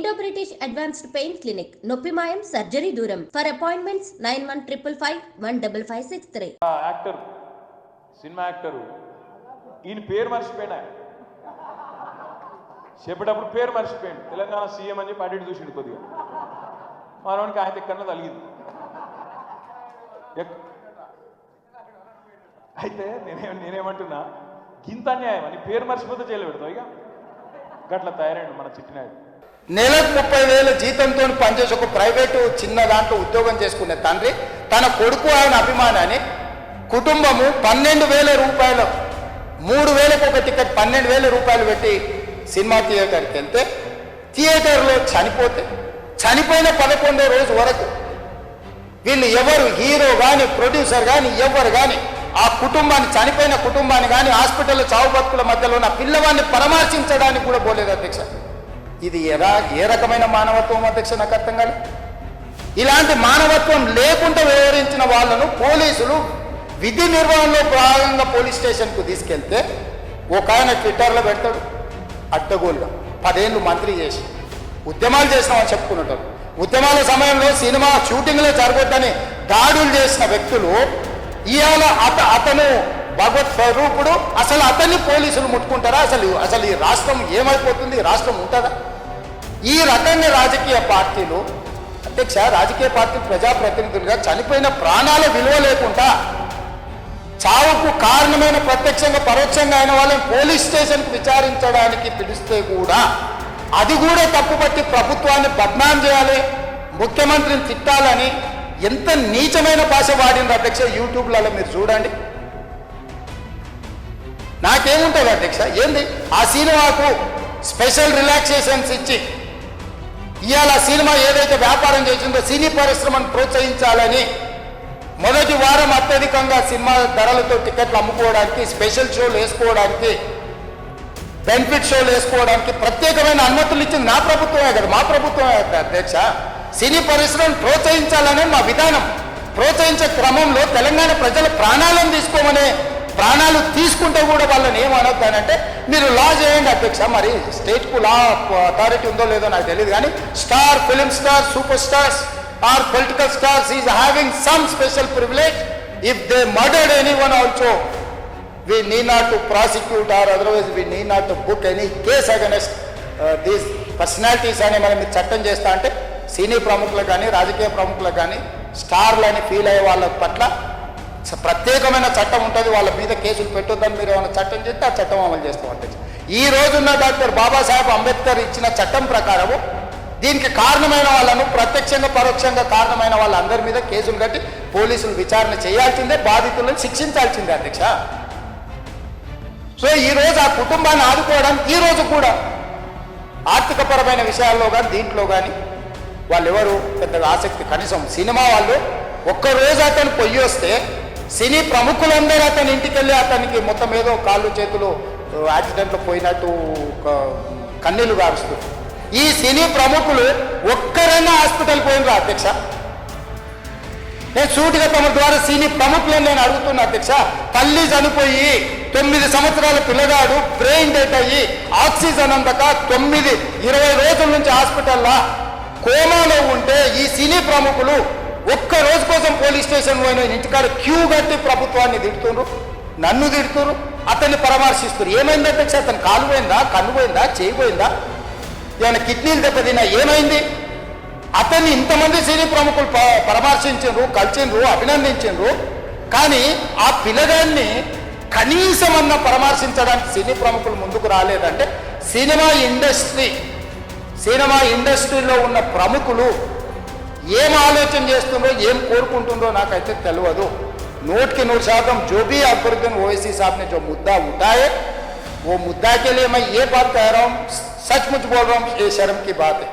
Indo British advanced pain clinic నొప్పి మాయం surgery దూరం for appointments 9155515563 actor cinema actor ఈయన పేరు మర్చిపోయినా చెప్పేటప్పుడు పేరు మర్చిపోయింది తెలంగాణ సీఎం అని చెప్పి అడిగి చూసిండు కొద్దిగా మనవానికి ఆయన ఎక్కడన్నా తలిగింది అయితే నేనేమంటున్నా గింత అన్యాయం అని పేరు మర్చిపోతే జైలు పెడతావు ఇక గట్ల తయారైండు మన చిట్టినాయుడు నెలకు 30,000 జీతంతో పనిచేసి ఒక ప్రైవేటు చిన్న దాంట్లో ఉద్యోగం చేసుకునే తండ్రి తన కొడుకు ఆయన అభిమానాన్ని కుటుంబము 12,000 రూపాయలు 3,000కు ఒక టికెట్ 12,000 రూపాయలు పెట్టి సినిమా థియేటర్కి వెళ్తే థియేటర్లో చనిపోయిన 11వ రోజు వరకు వీళ్ళు ఎవరు హీరో కానీ ప్రొడ్యూసర్ కానీ ఎవరు కానీ ఆ కుటుంబాన్ని చనిపోయిన కుటుంబాన్ని కానీ హాస్పిటల్లో చావు బతుకుల మధ్యలో ఉన్న పిల్లవాడిని పరామర్శించడానికి కూడా పోలేదు అధ్యక్ష. ఇది ఏ రకమైన మానవత్వం అధ్యక్ష నాకు అర్థం కాదు. ఇలాంటి మానవత్వం లేకుండా వ్యవహరించిన వాళ్ళను పోలీసులు విధి నిర్వహణలో భాగంగా పోలీస్ స్టేషన్కు తీసుకెళ్తే ఒక ఆయన ట్విట్టర్లో పెడతాడు అడ్డగోలుగా 10 ఏళ్ళు మంత్రి చేసి ఉద్యమాలు చేసినామని చెప్పుకుంటారు. ఉద్యమాల సమయంలో సినిమా షూటింగ్లో జరగొద్దని దాడులు చేసిన వ్యక్తులు ఇవాళ అతను భగవత్ స్వరూపుడు. అసలు అతన్ని పోలీసులు ముట్టుకుంటారా? అసలు ఈ రాష్ట్రం ఏమైపోతుంది? రాష్ట్రం ఉంటుందా? ఈ రకంగా రాజకీయ పార్టీలు అధ్యక్ష రాజకీయ పార్టీ ప్రజాప్రతినిధులుగా చనిపోయిన ప్రాణాల విలువ లేకుండా చావుకు కారణమైన ప్రత్యక్షంగా పరోక్షంగా అయిన వాళ్ళని పోలీస్ స్టేషన్కు విచారించడానికి పిలిస్తే కూడా అది కూడా తప్పుపట్టి ప్రభుత్వాన్ని బద్నాం చేయాలి, ముఖ్యమంత్రిని తిట్టాలని ఎంత నీచమైన భాష వాడింది అధ్యక్ష. యూట్యూబ్లలో మీరు చూడండి. నాకేముంటుంది అధ్యక్ష, ఏంది ఆ సినిమాకు స్పెషల్ రిలాక్సేషన్స్ ఇచ్చి ఇవాళ సినిమా ఏదైతే వ్యాపారం చేసిందో సినీ పరిశ్రమను ప్రోత్సహించాలని మొదటి వారం అత్యధికంగా సినిమా ధరలతో టికెట్లు అమ్ముకోవడానికి, స్పెషల్ షోలు వేసుకోవడానికి, బెనిఫిట్ షోలు వేసుకోవడానికి ప్రత్యేకమైన అనుమతులు ఇచ్చింది నా ప్రభుత్వమే కదా, మా ప్రభుత్వమే కదా అధ్యక్ష. సినీ పరిశ్రమను ప్రోత్సహించాలనే మా విధానం. ప్రోత్సహించే క్రమంలో తెలంగాణ ప్రజల ప్రాణాలను తీసుకోమనే ప్రాణాలు తీసుకుంటే కూడా వాళ్ళని ఏమనొద్దానంటే మీరు లా చేయండి అధ్యక్ష. మరి స్టేట్కు లా అథారిటీ ఉందో లేదో నాకు తెలియదు కానీ star, film star, super stars or political stars is having some special privilege. If they murdered anyone also we need not to prosecute or otherwise we need not to book any case against these personalities అని మనం చట్టం చేస్తా అంటే సినీ ప్రముఖులకు కానీ రాజకీయ ప్రముఖులకు కానీ స్టార్లని ఫీల్ అయ్యే వాళ్ళ పట్ల ప్రత్యేకమైన చట్టం ఉంటుంది. వాళ్ళ మీద కేసులు పెట్టొద్దని మీరు ఏమైనా చట్టం చేస్తే ఆ చట్టం అమలు చేస్తాం అంటే ఈ రోజున్న డాక్టర్ బాబాసాహెబ్ అంబేద్కర్ ఇచ్చిన చట్టం ప్రకారము దీనికి కారణమైన వాళ్ళను ప్రత్యక్షంగా పరోక్షంగా కారణమైన వాళ్ళందరి మీద కేసులు కట్టి పోలీసులు విచారణ చేయాల్సిందే, బాధితులను శిక్షించాల్సిందే అధ్యక్ష. సో ఈరోజు ఆ కుటుంబాన్ని ఆదుకోవడానికి ఈరోజు కూడా ఆర్థికపరమైన విషయాల్లో కానీ దీంట్లో కానీ వాళ్ళు ఎవరు పెద్దగా ఆసక్తి, కనీసం సినిమా వాళ్ళు ఒక్కరోజు అతను పొయ్యి వస్తే సినీ ప్రముఖులందరూ అతని ఇంటికి వెళ్ళి అతనికి మొత్తం ఏదో కాళ్ళు చేతులు యాక్సిడెంట్లో పోయినట్టు కన్నీళ్లు గారుస్తుంది. ఈ సినీ ప్రముఖులు ఒక్కరైనా హాస్పిటల్ పోయినరా అధ్యక్ష? నేను సూటిగా తమ ద్వారా సినీ ప్రముఖులను నేను అడుగుతున్నా అధ్యక్ష. తల్లి చనిపోయి 9 సంవత్సరాల పిల్లగాడు బ్రెయిన్ డెడ్ అయ్యి ఆక్సిజన్ అందక 20 రోజుల నుంచి హాస్పిటల్లో కోమాలో ఉంటే ఈ సినీ ప్రముఖులు ఒక్క రోజు కోసం పోలీస్ స్టేషన్ పోయిన ఇంటికాడ క్యూ కట్టి ప్రభుత్వాన్ని తిడుతున్నారు, నన్ను తిడుతున్నారు, అతన్ని పరామర్శిస్తున్నారు. ఏమైంది అధ్యక్ష? అతను కాలు పోయిందా, కన్ను పోయిందా, చేయి పోయిందా, ఏమైనా కిడ్నీలు దెబ్బతిన్నా, ఏమైంది? అతన్ని ఇంతమంది సినీ ప్రముఖులు పరామర్శించారు, కలిసిండ్రు, అభినందించారు. కానీ ఆ పిల్లగాన్ని కనీసమన్నా పరామర్శించడానికి సినీ ప్రముఖులు ముందుకు రాలేదంటే సినిమా ఇండస్ట్రీలో ఉన్న ప్రముఖులు ఏం ఆలోచన చేస్తుందో, ఏం కోరుకుంటుందో నాకైతే తెలియదు. 100% जो भी अकबरुद्दीन ओवैसी साहब ने जो मुद्दा उठाए वो मुद्दा के लिए मैं ये बात कह रहा हूँ, सचमुच बोल रहा हूँ, ये शर्म की बात है.